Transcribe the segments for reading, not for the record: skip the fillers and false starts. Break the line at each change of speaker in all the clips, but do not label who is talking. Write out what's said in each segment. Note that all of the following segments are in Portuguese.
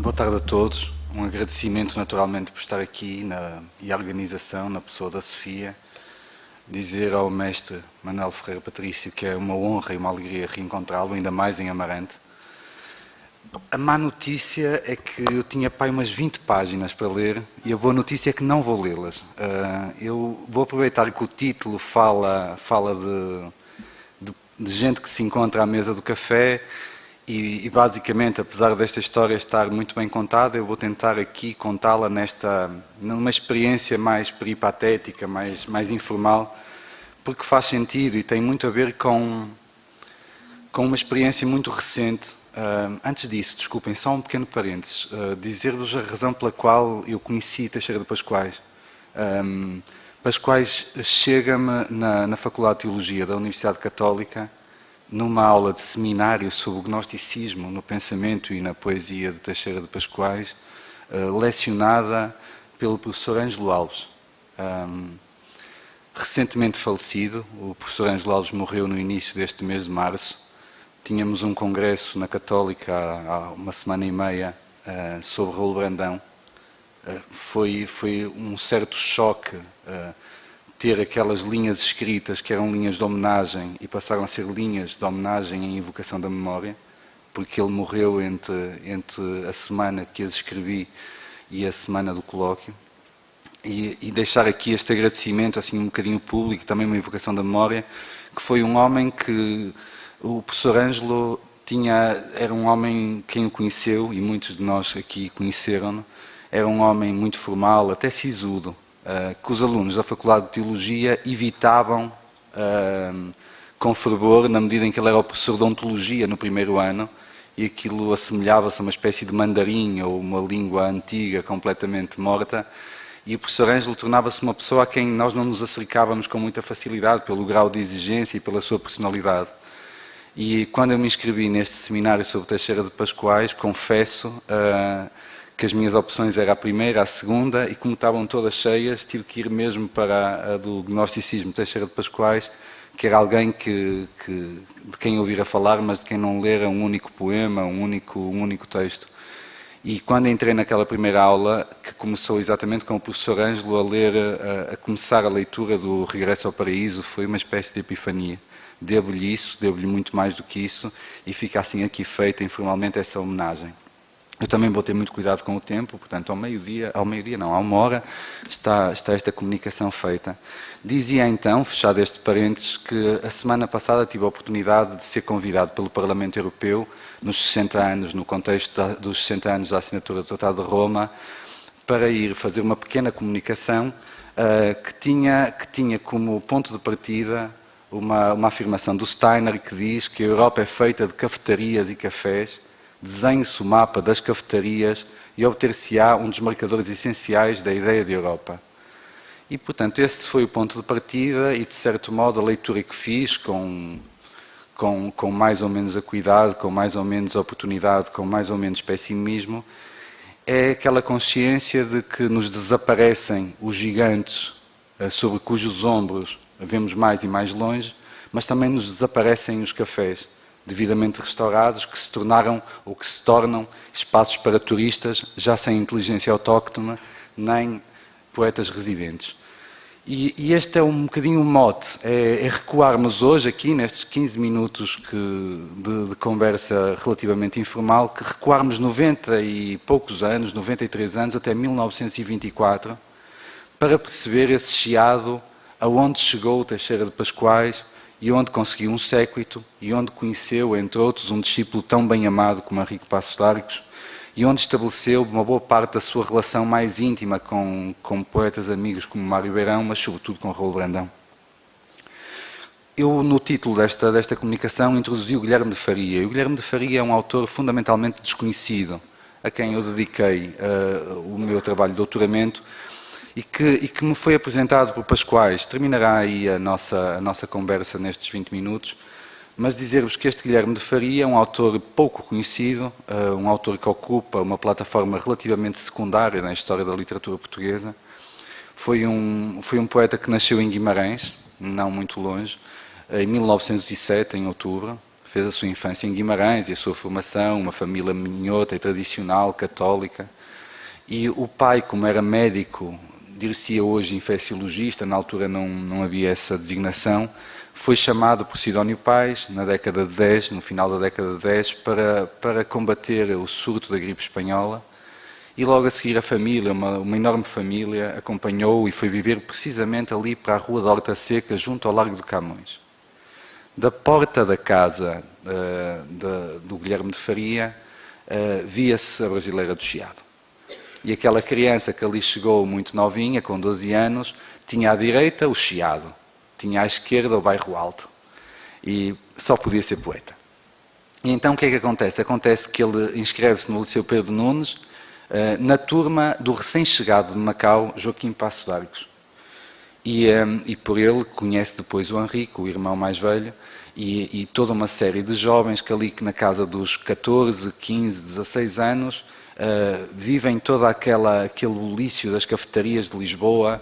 Boa tarde a todos. Um agradecimento naturalmente por estar aqui e a organização, na pessoa da Sofia. Dizer ao mestre Manuel Ferreira Patrício que é uma honra e uma alegria reencontrá-lo, ainda mais em Amarante. A má notícia é que eu tinha umas 20 páginas para ler e a boa notícia é que não vou lê-las. Eu vou aproveitar que o título fala de gente que se encontra à mesa do café e basicamente, apesar desta história estar muito bem contada, eu vou tentar aqui contá-la numa experiência mais peripatética, mais informal, porque faz sentido e tem muito a ver com uma experiência muito recente. Antes disso, desculpem, só um pequeno parênteses. Dizer-vos a razão pela qual eu conheci Teixeira de Pascoais. Pascoais chega-me na Faculdade de Teologia da Universidade Católica, numa aula de seminário sobre o gnosticismo no pensamento e na poesia de Teixeira de Pascoais, lecionada pelo professor Ângelo Alves. Recentemente falecido, o professor Ângelo Alves morreu no início deste mês de março. Tínhamos um congresso na Católica há uma semana e meia sobre Raul Brandão. Foi um certo choque ter aquelas linhas escritas que eram linhas de homenagem e passaram a ser linhas de homenagem em invocação da memória, porque ele morreu entre a semana que as escrevi e a semana do colóquio. E deixar aqui este agradecimento assim um bocadinho público, também uma invocação da memória, que foi um homem que o professor Ângelo era um homem, quem o conheceu, e muitos de nós aqui conheceram-no, era um homem muito formal, até sisudo, que os alunos da Faculdade de Teologia evitavam com fervor, na medida em que ele era o professor de Ontologia no primeiro ano, e aquilo assemelhava-se a uma espécie de mandarim ou uma língua antiga completamente morta, e o professor Ângelo tornava-se uma pessoa a quem nós não nos acercávamos com muita facilidade pelo grau de exigência e pela sua personalidade. E quando eu me inscrevi neste seminário sobre Teixeira de Pascoais, confesso que as minhas opções eram a primeira, a segunda, e como estavam todas cheias, tive que ir mesmo para a do gnosticismo Teixeira de Pascoais, que era alguém de quem ouvira falar, mas de quem não lera um único poema, um único texto. E quando entrei naquela primeira aula, que começou exatamente com o professor Ângelo a começar a leitura do Regresso ao Paraíso, foi uma espécie de epifania. Devo-lhe isso, devo-lhe muito mais do que isso, e fica assim aqui feita informalmente essa homenagem. Eu também vou ter muito cuidado com o tempo, portanto, à 1h, está esta comunicação feita. Dizia então, fechado este parênteses, que a semana passada tive a oportunidade de ser convidado pelo Parlamento Europeu, nos 60 anos, no contexto dos 60 anos da assinatura do Tratado de Roma, para ir fazer uma pequena comunicação que tinha como ponto de partida uma afirmação do Steiner que diz que a Europa é feita de cafetarias e cafés, desenhe-se o mapa das cafetarias e obter-se-á um dos marcadores essenciais da ideia de Europa. E, portanto, esse foi o ponto de partida e, de certo modo, a leitura que fiz, com mais ou menos acuidade, com mais ou menos oportunidade, com mais ou menos pessimismo, é aquela consciência de que nos desaparecem os gigantes sobre cujos ombros vemos mais e mais longe, mas também nos desaparecem os cafés devidamente restaurados, que se tornaram ou que se tornam espaços para turistas, já sem inteligência autóctona, nem poetas residentes. E este é um bocadinho o mote, é recuarmos hoje aqui, nestes 15 minutos de conversa relativamente informal, que recuarmos 90 e poucos anos, 93 anos, até 1924, para perceber esse chiado aonde chegou o Teixeira de Pascoais, e onde conseguiu um séquito, e onde conheceu, entre outros, um discípulo tão bem amado como Henrique Passos d'Arcos, e onde estabeleceu uma boa parte da sua relação mais íntima com poetas amigos como Mário Beirão, mas sobretudo com Raul Brandão. Eu, no título desta comunicação, introduzi o Guilherme de Faria. E o Guilherme de Faria é um autor fundamentalmente desconhecido, a quem eu dediquei o meu trabalho de doutoramento, e que me foi apresentado por Pascoais. Terminará aí a nossa conversa nestes 20 minutos, mas dizer-vos que este Guilherme de Faria é um autor pouco conhecido, um autor que ocupa uma plataforma relativamente secundária na história da literatura portuguesa. Foi um poeta que nasceu em Guimarães, não muito longe, em 1907, em outubro. fez a sua infância em Guimarães e a sua formação, uma família minhota e tradicional, católica. E o pai, como era médico, dir-se-ia hoje infecciologista, na altura não havia essa designação, foi chamado por Sidónio Pais, na década de 10, no final da década de 10, para combater o surto da gripe espanhola. E logo a seguir a família, uma enorme família, acompanhou e foi viver precisamente ali para a Rua da Horta Seca, junto ao Largo de Camões. Da porta da casa do Guilherme de Faria, via-se a Brasileira do Chiado. E aquela criança que ali chegou muito novinha, com 12 anos, tinha à direita o Chiado, tinha à esquerda o Bairro Alto. E só podia ser poeta. E então o que é que acontece? Acontece que ele inscreve-se no Liceu Pedro Nunes, na turma do recém-chegado de Macau, Joaquim Passo de Arcos. E por ele conhece depois o Henrique, o irmão mais velho, e toda uma série de jovens que ali na casa dos 14, 15, 16 anos vivem todo aquele bulício das cafetarias de Lisboa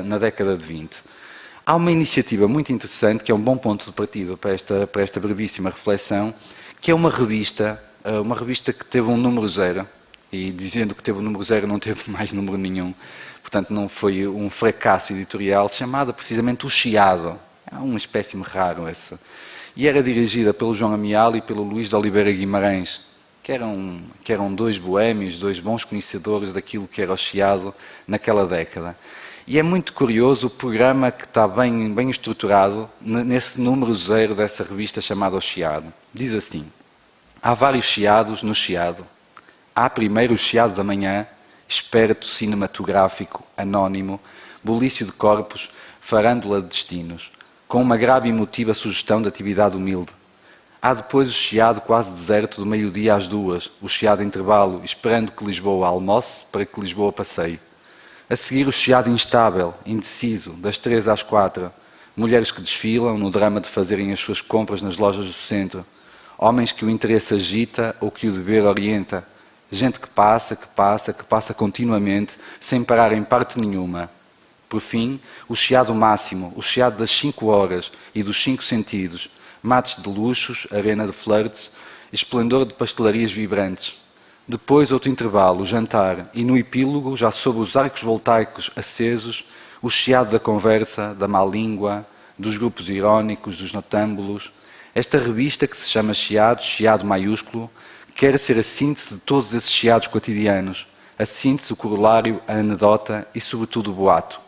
na década de 20. Há uma iniciativa muito interessante, que é um bom ponto de partida para esta brevíssima reflexão, que é uma revista que teve um número 0, e dizendo que teve o número 0 não teve mais número nenhum, portanto não foi um fracasso editorial, chamada precisamente O Chiado. É um espécime raro essa. E era dirigida pelo João Amial e pelo Luís de Oliveira Guimarães, que eram dois boémios, dois bons conhecedores daquilo que era o Chiado naquela década. E é muito curioso o programa que está bem estruturado nesse número 0 dessa revista chamada O Chiado. Diz assim: há vários chiados no Chiado. Há primeiro o Chiado da manhã, esperto cinematográfico, anónimo, bulício de corpos, farândula de destinos, com uma grave e emotiva sugestão de atividade humilde. Há depois o Chiado quase deserto do meio-dia às 2, o Chiado intervalo, esperando que Lisboa almoce para que Lisboa passeie. A seguir o Chiado instável, indeciso, das 3 às 4, mulheres que desfilam no drama de fazerem as suas compras nas lojas do centro, homens que o interesse agita ou que o dever orienta, gente que passa continuamente, sem parar em parte nenhuma. Por fim, o Chiado máximo, o Chiado das 5 horas e dos 5 sentidos, mates de luxos, arena de flirts, esplendor de pastelarias vibrantes. Depois outro intervalo, o jantar, e no epílogo, já sob os arcos voltaicos acesos, o Chiado da conversa, da má língua, dos grupos irónicos, dos notâmbulos. Esta revista, que se chama Chiado, Chiado maiúsculo, quer ser a síntese de todos esses chiados cotidianos, a síntese, o corolário, a anedota e, sobretudo, o boato.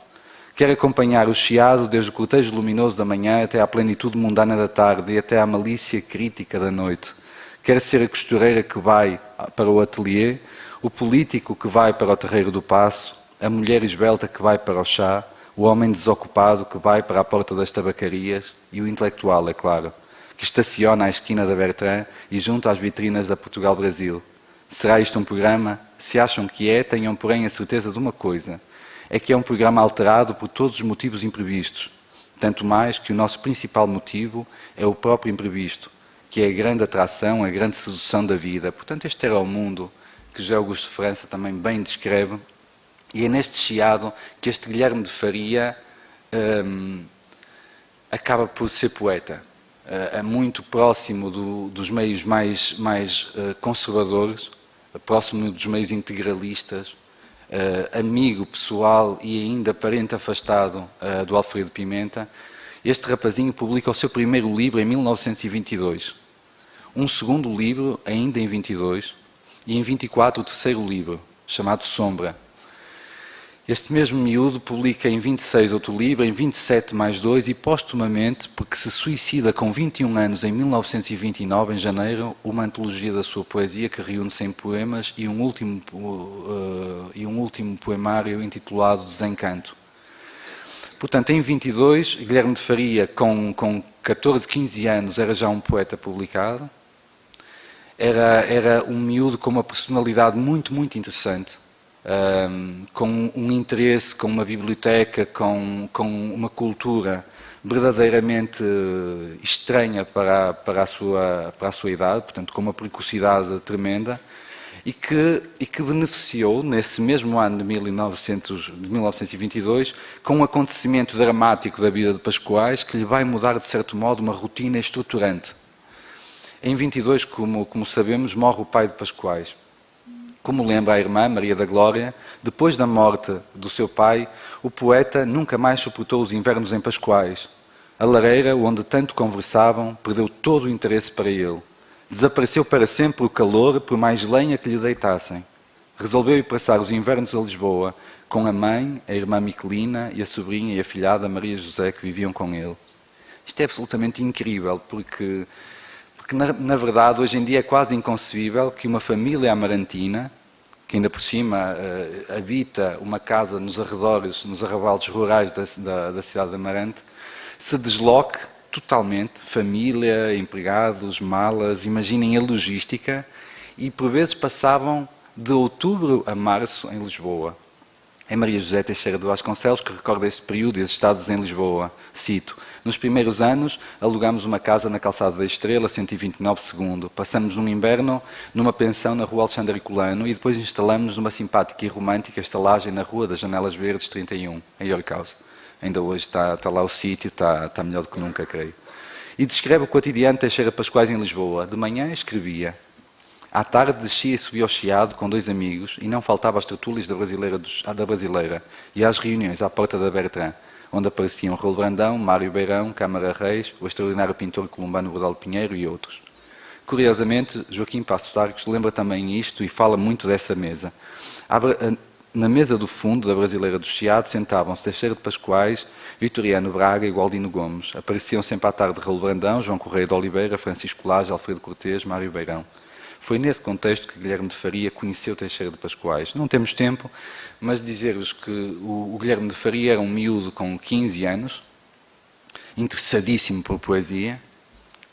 Quer acompanhar o Chiado desde o cortejo luminoso da manhã até à plenitude mundana da tarde e até à malícia crítica da noite. Quer ser a costureira que vai para o ateliê, o político que vai para o terreiro do Paço, a mulher esbelta que vai para o chá, o homem desocupado que vai para a porta das tabacarias e o intelectual, é claro, que estaciona à esquina da Bertrand e junto às vitrinas da Portugal-Brasil. Será isto um programa? Se acham que é, tenham porém a certeza de uma coisa, é que é um programa alterado por todos os motivos imprevistos, tanto mais que o nosso principal motivo é o próprio imprevisto, que é a grande atração, a grande sedução da vida. Portanto, este era o mundo que José Augusto de França também bem descreve, e é neste Chiado que este Guilherme de Faria acaba por ser poeta. É muito próximo dos meios mais conservadores, próximo dos meios integralistas, amigo pessoal e ainda parente afastado do Alfredo Pimenta. Este rapazinho publica o seu primeiro livro em 1922, um segundo livro ainda em 22 e em 24 o terceiro livro, chamado Sombra. Este mesmo miúdo publica em 26 outro livro, em 27 mais 2 e póstumamente, porque se suicida com 21 anos em 1929, em janeiro, uma antologia da sua poesia que reúne 100 poemas e um último poemário intitulado Desencanto. Portanto, em 22, Guilherme de Faria, com 14, 15 anos, era já um poeta publicado. Era um miúdo com uma personalidade muito, muito interessante. Com um interesse, com uma biblioteca, com uma cultura verdadeiramente estranha para a sua idade, portanto com uma precocidade tremenda, e que beneficiou, nesse mesmo ano de 1922, com um acontecimento dramático da vida de Pascoais que lhe vai mudar, de certo modo, uma rotina estruturante. Em 22, como sabemos, morre o pai de Pascoais. Como lembra a irmã Maria da Glória, depois da morte do seu pai, o poeta nunca mais suportou os invernos em Pascoais. A lareira, onde tanto conversavam, perdeu todo o interesse para ele. Desapareceu para sempre o calor, por mais lenha que lhe deitassem. Resolveu ir passar os invernos a Lisboa, com a mãe, a irmã Miquelina e a sobrinha e afilhada Maria José, que viviam com ele. Isto é absolutamente incrível, porque na verdade, hoje em dia é quase inconcebível que uma família amarantina, que ainda por cima habita uma casa nos arredores, nos arrabaldes rurais da cidade de Amarante, se desloque totalmente, família, empregados, malas, imaginem a logística, e por vezes passavam de outubro a março em Lisboa. É Maria José Teixeira de Vasconcelos que recorda esse período e as estados em Lisboa. Cito: nos primeiros anos, alugámos uma casa na Calçada da Estrela, 129 segundo. Passamos um inverno numa pensão na Rua Alexandre Herculano e depois instalamos-nos numa simpática e romântica estalagem na Rua das Janelas Verdes, 31, em Orcausa. Ainda hoje está lá o sítio, está melhor do que nunca, creio. E descreve o cotidiano de Teixeira Pascoais em Lisboa. De manhã escrevia. À tarde descia e subia ao Chiado com 2 amigos e não faltava às tertúlias da Brasileira e às reuniões à porta da Bertrand, onde apareciam Raul Brandão, Mário Beirão, Câmara Reis, o extraordinário pintor colombano Bordal Pinheiro e outros. Curiosamente, Joaquim Passos de Arcos lembra também isto e fala muito dessa mesa. Na mesa do fundo da Brasileira do Chiado sentavam-se Teixeira de Pascoais, Vitoriano Braga e Gualdino Gomes. Apareciam sempre à tarde Raul Brandão, João Correia de Oliveira, Francisco Lage, Alfredo Cortês, Mário Beirão. Foi nesse contexto que Guilherme de Faria conheceu Teixeira de Pascoais. Não temos tempo, mas dizer-vos que o Guilherme de Faria era um miúdo com 15 anos, interessadíssimo por poesia,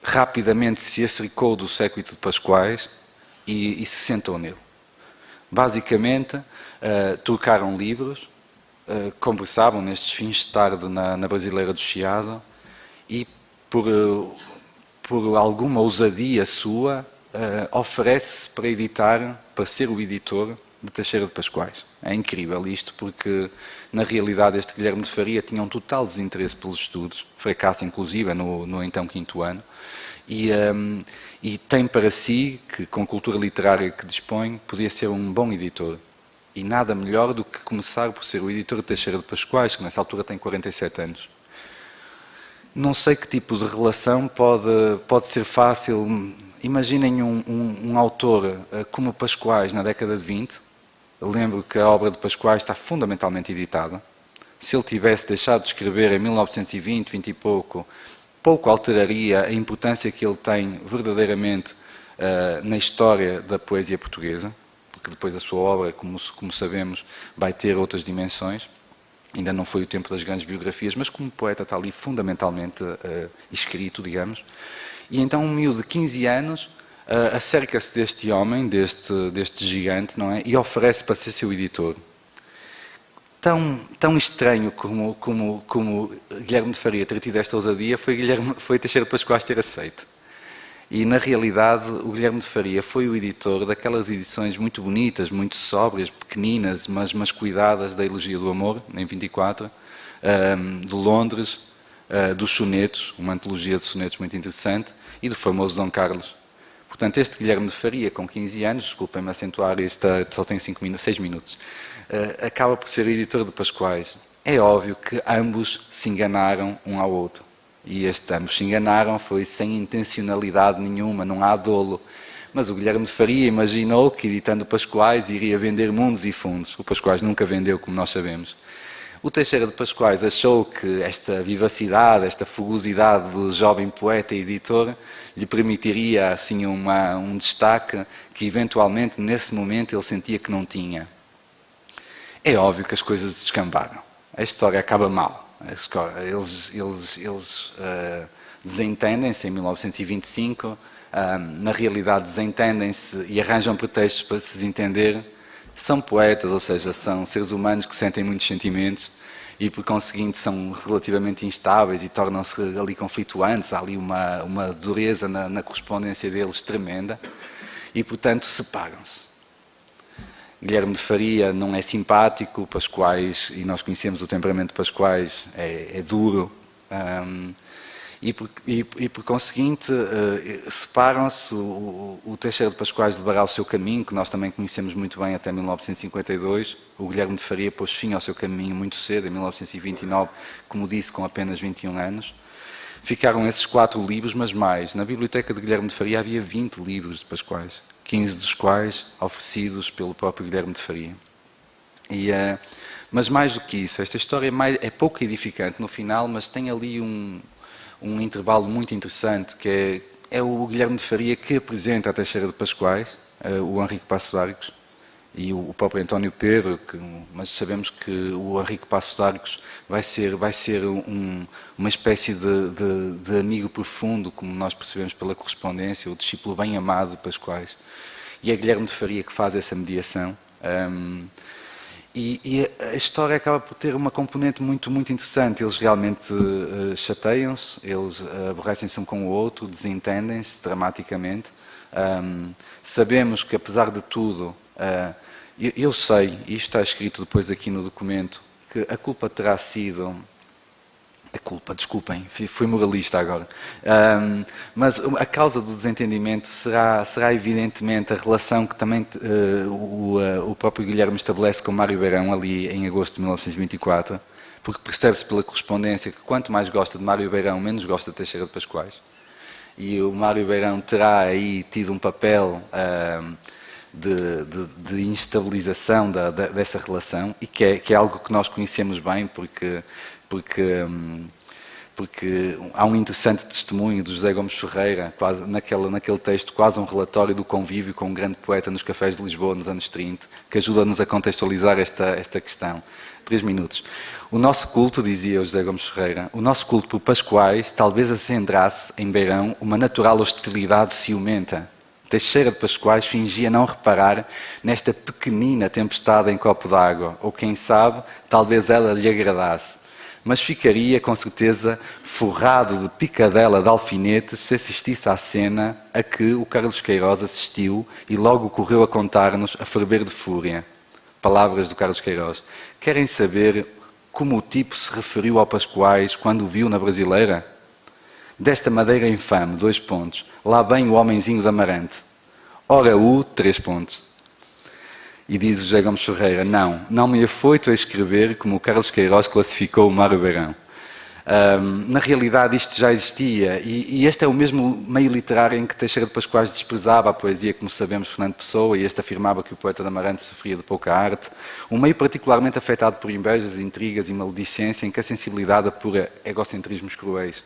rapidamente se acercou do séquito de Pascoais e se sentou nele. Basicamente, trocaram livros, conversavam nestes fins de tarde na Brasileira do Chiado e, por alguma ousadia sua, oferece para editar, para ser o editor de Teixeira de Pascoais. É incrível isto, porque na realidade este Guilherme de Faria tinha um total desinteresse pelos estudos, fracasso inclusive no então 5º ano, e tem para si, que com a cultura literária que dispõe, podia ser um bom editor. E nada melhor do que começar por ser o editor de Teixeira de Pascoais, que nessa altura tem 47 anos. Não sei que tipo de relação pode ser fácil. Imaginem um autor como Pascoais na década de 20. Eu lembro que a obra de Pascoais está fundamentalmente editada. Se ele tivesse deixado de escrever em 1920, 20 e pouco alteraria a importância que ele tem verdadeiramente na história da poesia portuguesa, porque depois a sua obra, como sabemos, vai ter outras dimensões. Ainda não foi o tempo das grandes biografias, mas como poeta está ali fundamentalmente escrito, digamos. E então um miúdo de 15 anos acerca-se deste homem, deste gigante, não é? E oferece para ser seu editor. Tão estranho como Guilherme de Faria ter tido esta ousadia foi Teixeira de Pascoais ter aceito. E na realidade o Guilherme de Faria foi o editor daquelas edições muito bonitas, muito sóbrias, pequeninas, mas cuidadas da Elogia do Amor, em 24, de Londres, dos sonetos, uma antologia de sonetos muito interessante, e do famoso Dom Carlos. Portanto, este Guilherme de Faria, com 15 anos, desculpem-me acentuar, só tem 6 minutos, acaba por ser editor de Pascoais. É óbvio que ambos se enganaram um ao outro. E ambos se enganaram, foi sem intencionalidade nenhuma, não há dolo. Mas o Guilherme de Faria imaginou que, editando Pascoais, iria vender mundos e fundos. O Pascoais nunca vendeu, como nós sabemos. O Teixeira de Pascoais achou que esta vivacidade, esta fugosidade do jovem poeta e editor lhe permitiria assim um destaque que eventualmente nesse momento ele sentia que não tinha. É óbvio que as coisas descambaram. A história acaba mal. Eles desentendem-se em 1925, na realidade desentendem-se e arranjam pretextos para se desentender. São poetas, ou seja, são seres humanos que sentem muitos sentimentos e, por conseguinte, são relativamente instáveis e tornam-se ali conflituantes. Há ali uma dureza na correspondência deles tremenda e, portanto, separam-se. Guilherme de Faria não é simpático, Pascoais, e nós conhecemos o temperamento de Pascoais, é duro. E por conseguinte, separam-se. O Teixeira de Pascoais levará o seu caminho, que nós também conhecemos muito bem até 1952. O Guilherme de Faria pôs fim ao seu caminho muito cedo, em 1929, como disse, com apenas 21 anos. Ficaram esses 4 livros, mas mais. Na biblioteca de Guilherme de Faria havia 20 livros de Pascoais, 15 dos quais oferecidos pelo próprio Guilherme de Faria. Mas mais do que isso, esta história é pouco edificante no final, mas tem ali um intervalo muito interessante, que é o Guilherme de Faria que apresenta a Teixeira de Pascoais, o Henrique Passos d'Arcos e o próprio António Pedro, mas sabemos que o Henrique Passos d'Arcos vai ser uma espécie de amigo profundo, como nós percebemos pela correspondência, o discípulo bem amado de Pascoais. E é Guilherme de Faria que faz essa mediação. E a história acaba por ter uma componente muito, muito interessante. Eles realmente chateiam-se, eles aborrecem-se um com o outro, desentendem-se dramaticamente. Sabemos que, apesar de tudo, eu sei, e isto está escrito depois aqui no documento, que a culpa terá sido... Desculpem, fui moralista agora. Mas a causa do desentendimento será evidentemente a relação que também o próprio Guilherme estabelece com Mário Beirão ali em agosto de 1924, porque percebe-se pela correspondência que quanto mais gosta de Mário Beirão, menos gosta de Teixeira de Pascoais. E o Mário Beirão terá aí tido um papel de instabilização dessa relação, e que é algo que nós conhecemos bem, porque há um interessante testemunho do José Gomes Ferreira, quase, naquele texto, quase um relatório do convívio com um grande poeta nos cafés de Lisboa nos anos 30, que ajuda-nos a contextualizar esta questão. 3 minutos. O nosso culto, dizia o José Gomes Ferreira, o nosso culto por Pascoais talvez acendrasse em Beirão uma natural hostilidade ciumenta. Teixeira de Pascoais fingia não reparar nesta pequenina tempestade em copo d'água, ou quem sabe, talvez ela lhe agradasse. Mas ficaria, com certeza, forrado de picadela de alfinetes se assistisse à cena a que o Carlos Queiroz assistiu e logo correu a contar-nos a ferver de fúria. Palavras do Carlos Queiroz. Querem saber como o tipo se referiu ao Pascoais quando o viu na Brasileira? Desta madeira infame, 2 pontos. Lá vem o homenzinho de Amarante. Ora 3 pontos. E diz o José Gomes Ferreira, não me afoito a escrever como o Carlos Queiroz classificou o Mário Beirão. Na realidade isto já existia, e este é o mesmo meio literário em que Teixeira de Pascoais desprezava a poesia, como sabemos, Fernando Pessoa, e este afirmava que o poeta de Amarante sofria de pouca arte. Um meio particularmente afetado por invejas, intrigas e maledicência, em que a sensibilidade apura egocentrismos cruéis.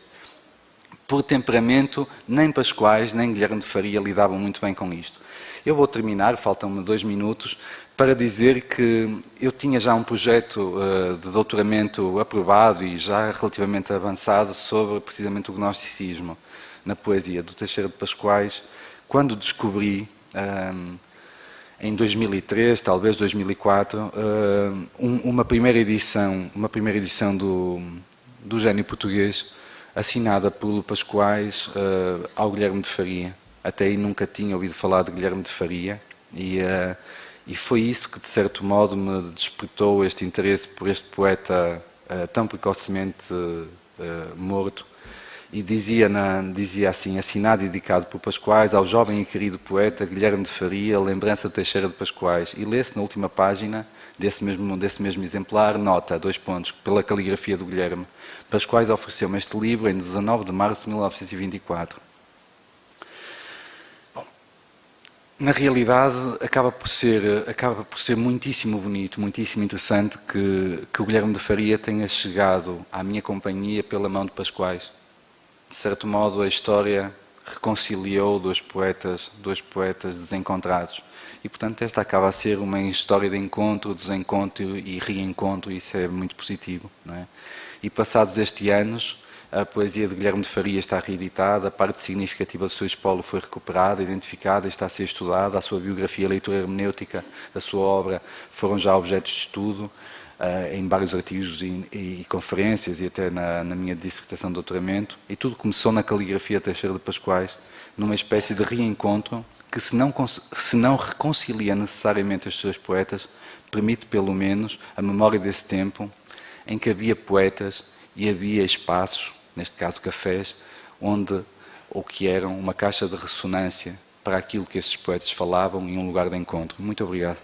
Por temperamento, nem Pascoais, nem Guilherme de Faria lidavam muito bem com isto. Eu vou terminar, faltam-me 2 minutos, para dizer que eu tinha já um projeto de doutoramento aprovado e já relativamente avançado sobre precisamente o gnosticismo na poesia do Teixeira de Pascoais, quando descobri, em 2003, talvez 2004, uma primeira edição do Gênio Português, assinada por Pascoais ao Guilherme de Faria. Até aí nunca tinha ouvido falar de Guilherme de Faria e foi isso que, de certo modo, me despertou este interesse por este poeta tão precocemente morto. E dizia assim, assinado e dedicado por Pascoais ao jovem e querido poeta Guilherme de Faria, lembrança de Teixeira de Pascoais. E lê-se na última página desse mesmo exemplar, nota, 2 pontos, pela caligrafia do Guilherme. Pascoais ofereceu-me este livro em 19 de março de 1924. Na realidade, acaba por ser muitíssimo bonito, muitíssimo interessante que o Guilherme de Faria tenha chegado à minha companhia pela mão de Pascoais. De certo modo, a história reconciliou 2 poetas desencontrados. E, portanto, esta acaba a ser uma história de encontro, desencontro e reencontro, e isso é muito positivo, não é? E passados estes anos, a poesia de Guilherme de Faria está reeditada, a parte significativa do seu espólio foi recuperada, identificada e está a ser estudada, a sua biografia e a leitura hermenêutica da sua obra foram já objetos de estudo em vários artigos e conferências e até na minha dissertação de doutoramento, e tudo começou na caligrafia Teixeira de Pascoais, numa espécie de reencontro que, se não reconcilia necessariamente os seus poetas, permite pelo menos a memória desse tempo em que havia poetas e havia espaços neste caso cafés, ou que eram uma caixa de ressonância para aquilo que esses poetas falavam e um lugar de encontro. Muito obrigado.